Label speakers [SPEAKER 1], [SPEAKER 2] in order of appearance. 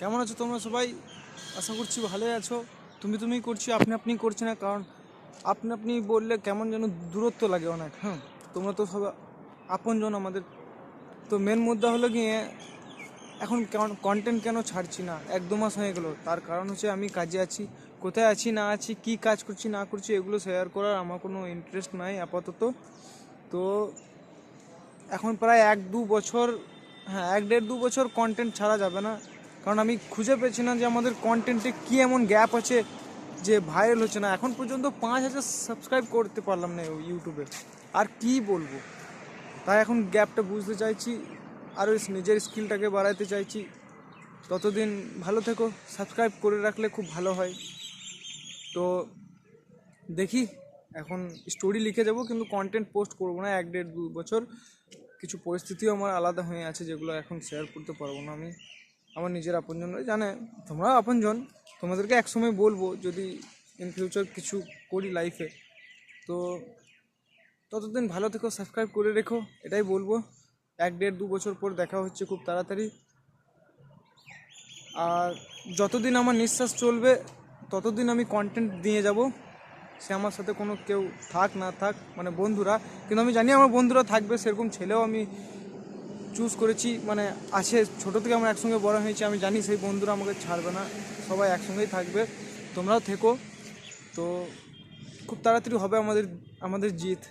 [SPEAKER 1] কেমন আছো তোমরা সবাই? আশা করছি ভালোই আছো। তুমি করছি, আপনি করছি না, কারণ আপনি বললে কেমন যেন দূরত্ব লাগে অনেক। হ্যাঁ, তোমরা তো সবাই আপনজন আমাদের। তো মেন মুদ্রা হলো গিয়ে এখন কন্টেন্ট কেন ছাড়ছি না, 1-2 মাস হয়ে গেলো। তার কারণ হচ্ছে আমি কাজে আছি। কোথায় আছি না আছি, কি কাজ করছি না করছি, এগুলো শেয়ার করার আমার কোনো ইন্টারেস্ট নাই আপাতত। তো এখন প্রায় 1-2 বছর, হ্যাঁ 1-1.5 বছর কন্টেন্ট ছাড়া যাবে না, কারণ আমি খুঁজে পেয়েছি না যে আমাদের কন্টেন্টে কী এমন গ্যাপ আছে যে ভাইরাল হচ্ছে না। এখন পর্যন্ত 5,000 সাবস্ক্রাইব করতে পারলাম না ইউটিউবে, আর কি বলবো। তাই এখন গ্যাপটা বুঝতে চাইছি, আরও নিজের স্কিলটাকে বাড়াতে চাইছি। ততদিন ভালো থেকো, সাবস্ক্রাইব করে রাখলে খুব ভালো হয়। তো দেখি, এখন স্টোরি লিখে যাবো কিন্তু কন্টেন্ট পোস্ট করবো না 1-1.5-2 বছর। কিছু পরিস্থিতিও আমার আলাদা হয়ে আছে যেগুলো এখন শেয়ার করতে পারবো না আমি। আমার নিজের আপনজনরা জানে, তোমরাও আপনজন, তোমাদেরকে একসময় বলবো যদি ইন ফিউচার কিছু করি লাইফে। তো ততদিন ভালো থেকো, সাবস্ক্রাইব করে রেখো, এটাই বলবো। 1-1.5-2 বছর পর দেখা হচ্ছে খুব তাড়াতাড়ি। আর যতদিন আমার নিঃশ্বাস চলবে ততদিন আমি কন্টেন্ট দিয়ে যাব। সে আমার সাথে কোনো কেউ থাক না থাক, মানে বন্ধুরা, কিন্তু আমি জানি আমার বন্ধুরা থাকবে। সেরকম ছেলেও আমি চুজ করেছি, মানে আছে, ছোটো থেকে আমরা একসঙ্গে বড় হয়েছি। আমি জানি সেই বন্ধুরা আমাকে ছাড়বে না, সবাই একসঙ্গেই থাকবে। তোমরাও থেকো। তো খুব তাড়াতাড়ি হবে আমাদের জিত।